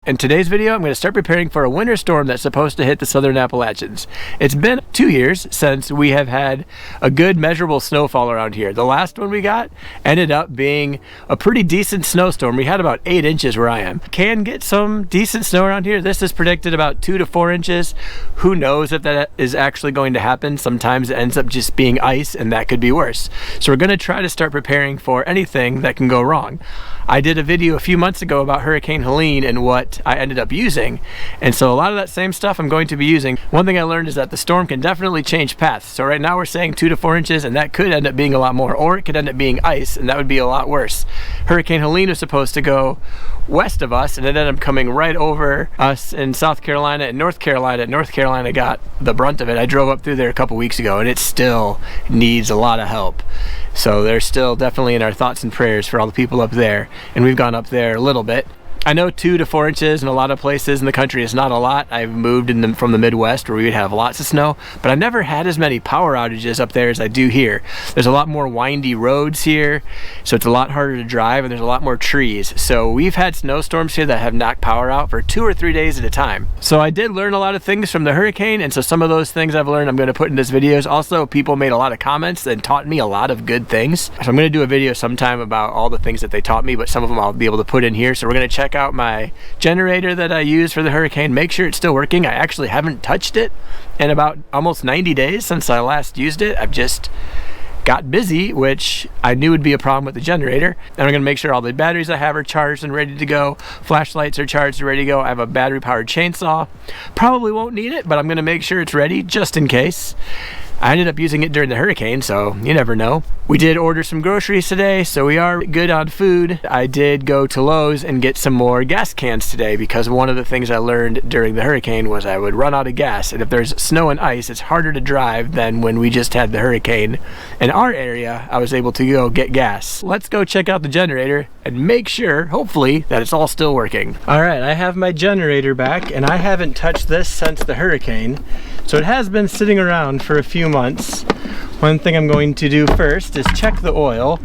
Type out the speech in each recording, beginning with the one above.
In today's video, I'm going to start preparing for a winter storm that's supposed to hit the southern Appalachians. It's been 2 years since we have had a good measurable snowfall around here. The last one we got ended up being a pretty decent snowstorm. We had about 8 inches where I am. Can get some decent snow around here. This is predicted about 2 to 4 inches. Who knows if that is actually going to happen. Sometimes it ends up just being ice, and that could be worse. So we're going to try to start preparing for anything that can go wrong. I did a video a few months ago about Hurricane Helene and what I ended up using, and so a lot of that same stuff I'm going to be using. One thing I learned is that the storm can definitely change paths. So right now we're saying 2 to 4 inches, and that could end up being a lot more, or it could end up being ice, and that would be a lot worse. Hurricane Helene was supposed to go west of us, and it ended up coming right over us in South Carolina and North Carolina. North Carolina got the brunt of it. I drove up through there a couple weeks ago, and it still needs a lot of help. So they're still definitely in our thoughts and prayers for all the people up there, and we've gone up there a little bit. I know 2 to 4 inches in a lot of places in the country is not a lot. I've moved from the Midwest where we would have lots of snow, but I've never had as many power outages up there as I do here. There's a lot more windy roads here, so it's a lot harder to drive, and there's a lot more trees. So we've had snowstorms here that have knocked power out for 2 or 3 days at a time. So I did learn a lot of things from the hurricane, and so some of those things I've learned I'm going to put in this videos. Also, people made a lot of comments and taught me a lot of good things. So I'm going to do a video sometime about all the things that they taught me, but some of them I'll be able to put in here. So we're going to check out my generator that I use for the hurricane, make sure it's still working. I actually haven't touched it in about almost 90 days since I last used it. I've just got busy, which I knew would be a problem with the generator. And I'm going to make sure all the batteries I have are charged and ready to go. Flashlights are charged and ready to go. I have a battery powered chainsaw. Probably won't need it, but I'm going to make sure it's ready just in case. I ended up using it during the hurricane, so you never know. We did order some groceries today, so we are good on food. I did go to Lowe's and get some more gas cans today, because one of the things I learned during the hurricane was I would run out of gas, and if there's snow and ice, it's harder to drive than when we just had the hurricane. In our area, I was able to go get gas. Let's go check out the generator and make sure, hopefully, that it's all still working. All right, I have my generator back, and I haven't touched this since the hurricane. So it has been sitting around for a few months. One thing I'm going to do first is check the oil,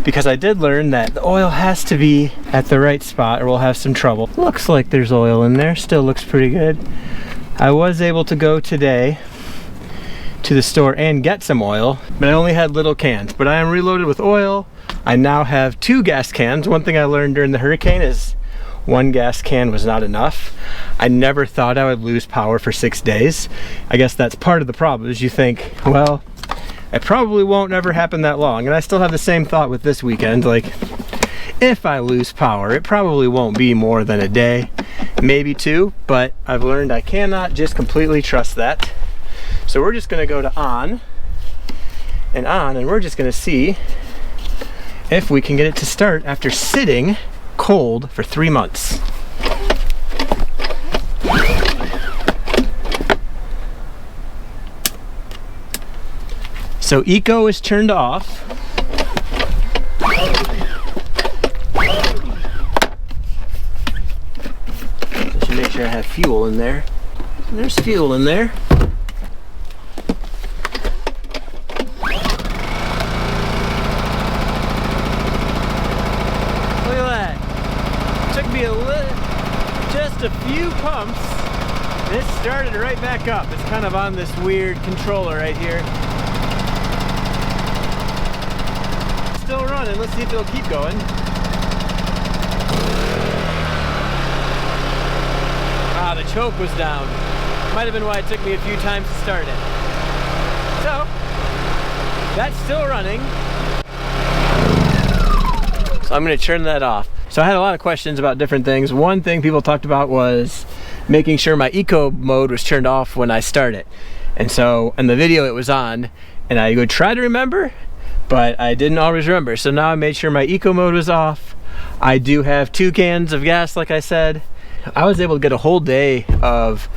because I did learn that the oil has to be at the right spot or we'll have some trouble. Looks like there's oil in there, still looks pretty good. I was able to go today to the store and get some oil, but I only had little cans. But I am reloaded with oil. I now have 2 gas cans. One thing I learned during the hurricane is 1 gas can was not enough. I never thought I would lose power for 6 days. I guess that's part of the problem, is you think, well, it probably won't ever happen that long. And I still have the same thought with this weekend. Like, if I lose power, it probably won't be more than a day, maybe 2, but I've learned I cannot just completely trust that. So we're just gonna go to on, and we're just gonna see if we can get it to start after sitting cold for 3 months. So eco is turned off. I should make sure I have fuel in there. There's fuel in there. Just a few pumps, and it started right back up. It's kind of on this weird controller right here. Still running. Let's see if it'll keep going. Ah, the choke was down. Might have been why it took me a few times to start it. So that's still running. So I'm going to turn that off. So I had a lot of questions about different things. One thing people talked about was making sure my eco mode was turned off when I start it. And so in the video it was on, and I would try to remember, but I didn't always remember. So now I made sure my eco mode was off. I do have 2 cans of gas, like I said. I was able to get a whole day of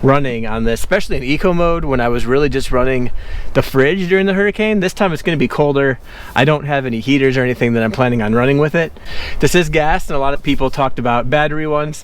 running on this, especially in eco mode when I was really just running the fridge during the hurricane. This time it's going to be colder. I don't have any heaters or anything that I'm planning on running with it. This is gas, and a lot of people talked about battery ones.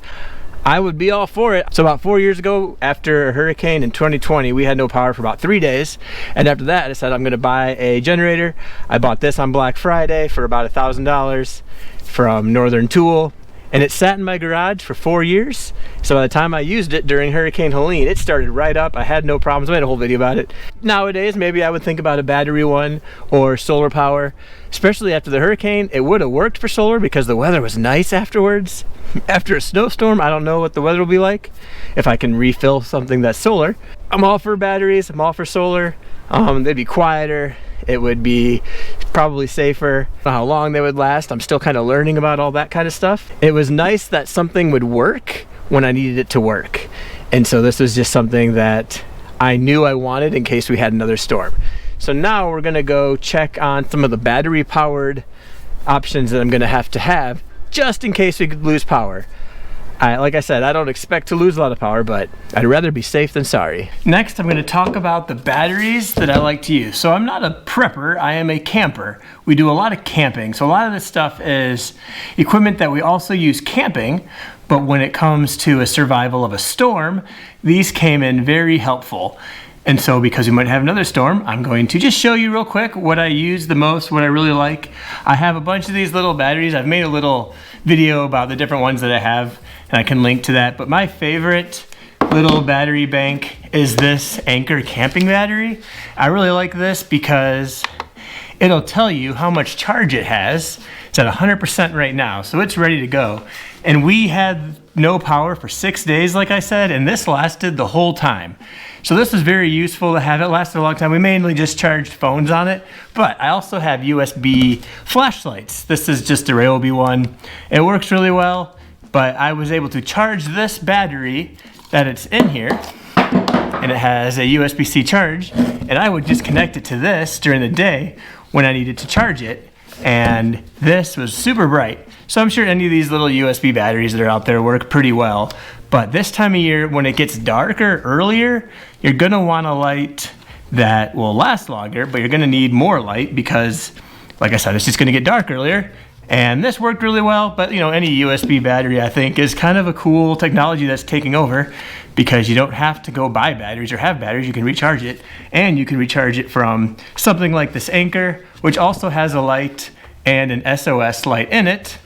I would be all for it. So about 4 years ago, after a hurricane in 2020, we had no power for about 3 days. And after that, I decided I'm gonna buy a generator. I bought this on Black Friday for about $1,000 from Northern Tool. and it sat in my garage for 4 years. So by the time I used it during Hurricane Helene, it started right up. I had no problems. I made a whole video about it. Nowadays, maybe I would think about a battery one or solar power, especially after the hurricane. It would have worked for solar because the weather was nice afterwards. After a snowstorm, I don't know what the weather will be like if I can refill something that's solar. I'm all for batteries, I'm all for solar. They'd be quieter, it would be probably safer. I don't know how long they would last. I'm still kind of learning about all that kind of stuff. It was nice that something would work when I needed it to work. And so this was just something that I knew I wanted in case we had another storm. So now we're gonna go check on some of the battery powered options that I'm gonna have just in case we could lose power. Like I said, I don't expect to lose a lot of power, but I'd rather be safe than sorry. Next, I'm going to talk about the batteries that I like to use. So I'm not a prepper, I am a camper. We do a lot of camping. So a lot of this stuff is equipment that we also use camping, but when it comes to a survival of a storm, these came in very helpful. And so because we might have another storm, I'm going to just show you real quick what I use the most, what I really like. I have a bunch of these little batteries. I've made a little video about the different ones that I have, and I can link to that. But my favorite little battery bank is this Anker camping battery. I really like this because it'll tell you how much charge it has. It's at 100% right now, so it's ready to go. And we had no power for 6 days, like I said, and this lasted the whole time. So this is very useful to have. It lasted a long time. We mainly just charged phones on it, but I also have USB flashlights. This is just a Ryobi one. It works really well, but I was able to charge this battery that it's in here, and it has a USB-C charge, and I would just connect it to this during the day when I needed to charge it, and this was super bright. So I'm sure any of these little USB batteries that are out there work pretty well, but this time of year when it gets darker earlier, you're gonna want a light that will last longer, but you're gonna need more light because, like I said, it's just gonna get dark earlier. And this worked really well, but you know, any USB battery I think is kind of a cool technology that's taking over because you don't have to go buy batteries or have batteries, you can recharge it, and you can recharge it from something like this Anker, which also has a light and an SOS light in it.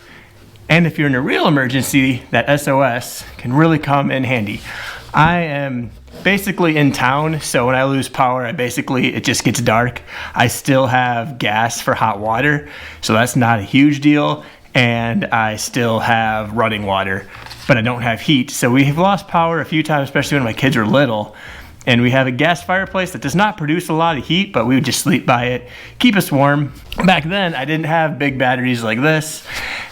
And if you're in a real emergency, that SOS can really come in handy. I am basically in town, so when I lose power, it just gets dark. I still have gas for hot water, so that's not a huge deal. And I still have running water, but I don't have heat. So we've lost power a few times, especially when my kids were little. And we have a gas fireplace that does not produce a lot of heat, but we would just sleep by it, keep us warm. Back then, I didn't have big batteries like this,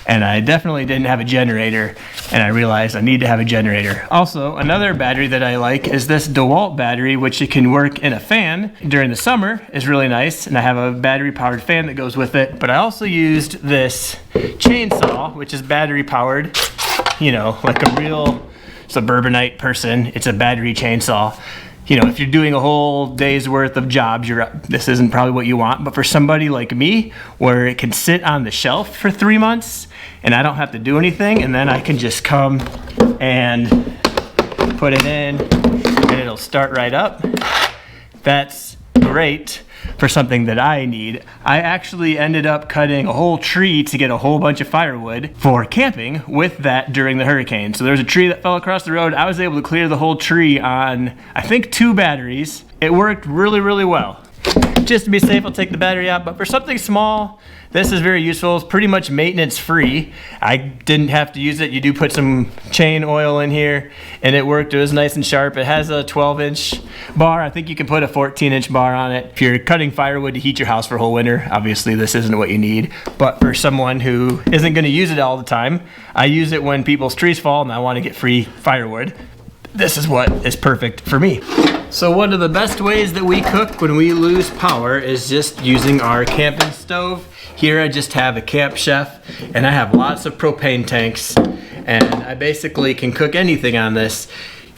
and I definitely didn't have a generator, and I realized I need to have a generator. Also, another battery that I like is this Dewalt battery, which it can work in a fan during the summer, is really nice, and I have a battery-powered fan that goes with it, but I also used this chainsaw, which is battery-powered, you know, like a real suburbanite person. It's a battery chainsaw. You know, if you're doing a whole day's worth of jobs, this isn't probably what you want. But for somebody like me, where it can sit on the shelf for 3 months and I don't have to do anything, and then I can just come and put it in and it'll start right up. That's great for something that I need. I actually ended up cutting a whole tree to get a whole bunch of firewood for camping with that during the hurricane. So there was a tree that fell across the road. I was able to clear the whole tree on, I think, 2 batteries. It worked really, really well. Just to be safe, I'll take the battery out, but for something small, this is very useful. It's pretty much maintenance free. I didn't have to use it. You do put some chain oil in here and it worked. It was nice and sharp. It has a 12-inch bar. I think you can put a 14-inch bar on it. If you're cutting firewood to heat your house for a whole winter, obviously this isn't what you need. But for someone who isn't gonna use it all the time, I use it when people's trees fall and I wanna get free firewood. This is what is perfect for me. So one of the best ways that we cook when we lose power is just using our camping stove. Here I just have a Camp Chef and I have lots of propane tanks and I basically can cook anything on this.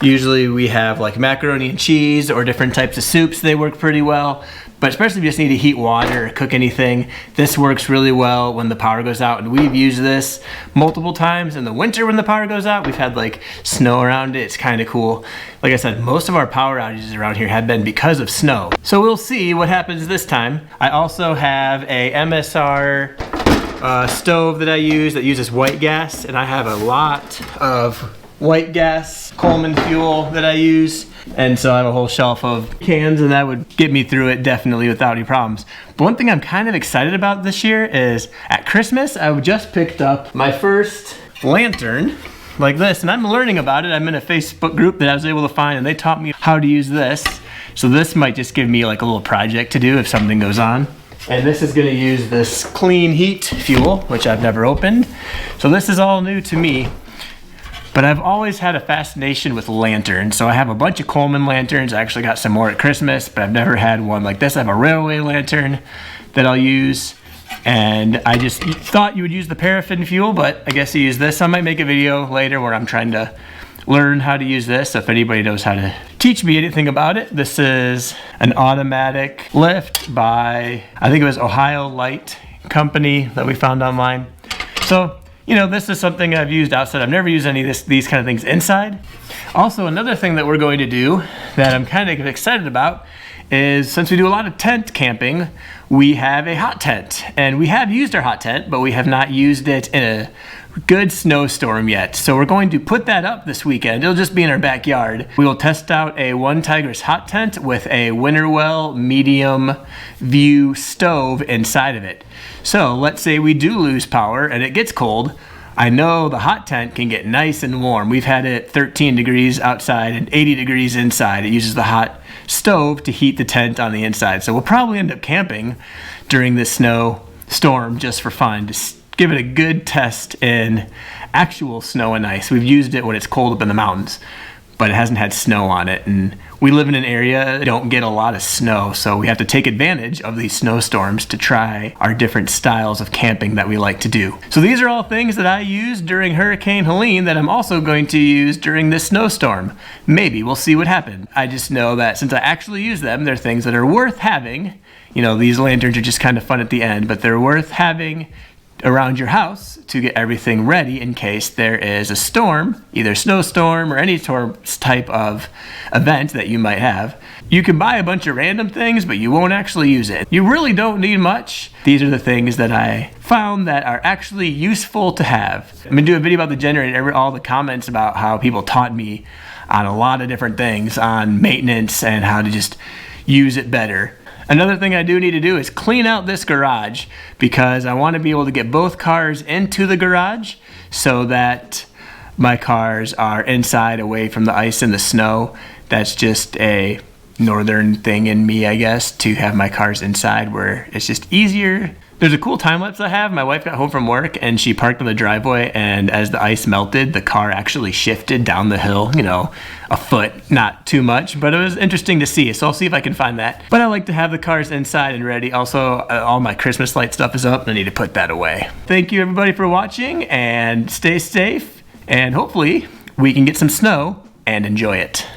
Usually we have like macaroni and cheese or different types of soups. They work pretty well. But especially if you just need to heat water or cook anything, this works really well when the power goes out. And we've used this multiple times in the winter when the power goes out. We've had like snow around it. It's kind of cool. Like I said, most of our power outages around here have been because of snow. So we'll see what happens this time. I also have a MSR stove that I use that uses white gas, and I have a lot of white gas Coleman fuel that I use, and so I have a whole shelf of cans, and that would get me through it definitely without any problems. But one thing I'm kind of excited about this year is at Christmas I just picked up my first lantern like this, and I'm learning about it. I'm in a Facebook group that I was able to find, and they taught me how to use this. So this might just give me like a little project to do if something goes on. And this is going to use this clean heat fuel, which I've never opened. So this is all new to me. But I've always had a fascination with lanterns. So I have a bunch of Coleman lanterns. I actually got some more at Christmas, but I've never had one like this. I have a railway lantern that I'll use. And I just thought you would use the paraffin fuel, but I guess you use this. I might make a video later where I'm trying to learn how to use this. So if anybody knows how to teach me anything about it, this is an automatic lift by, I think it was Ohio Light Company that we found online. So, you know, this is something I've used outside. I've never used any of these kind of things inside. Also, another thing that we're going to do that I'm kind of excited about is, since we do a lot of tent camping, we have a hot tent. And we have used our hot tent, but we have not used it in a good snowstorm yet. So we're going to put that up this weekend. It'll just be in our backyard. We will test out a One Tigris hot tent with a Winterwell medium view stove inside of it. So let's say we do lose power and it gets cold. I know the hot tent can get nice and warm. We've had it 13 degrees outside and 80 degrees inside. It uses the hot stove to heat the tent on the inside. So we'll probably end up camping during this snowstorm just for fun, to give it a good test in actual snow and ice. We've used it when it's cold up in the mountains, but it hasn't had snow on it. And we live in an area that don't get a lot of snow, so we have to take advantage of these snowstorms to try our different styles of camping that we like to do. So these are all things that I used during Hurricane Helene that I'm also going to use during this snowstorm. Maybe, we'll see what happens. I just know that since I actually use them, they're things that are worth having. You know, these lanterns are just kind of fun at the end, but they're worth having around your house to get everything ready in case there is a storm, either snowstorm or any type of event that you might have. You can buy a bunch of random things, but you won't actually use it. You really don't need much. These are the things that I found that are actually useful to have. I'm gonna do a video about the generator, all the comments about how people taught me on a lot of different things on maintenance and how to just use it better. Another thing I do need to do is clean out this garage, because I want to be able to get both cars into the garage so that my cars are inside away from the ice and the snow. That's just a northern thing in me, I guess, to have my cars inside where it's just easier. There's a cool time-lapse I have. My wife got home from work and she parked on the driveway, and as the ice melted, the car actually shifted down the hill, you know, a foot, not too much, but it was interesting to see. So I'll see if I can find that. But I like to have the cars inside and ready. Also, all my Christmas light stuff is up and I need to put that away. Thank you everybody for watching, and stay safe, and hopefully we can get some snow and enjoy it.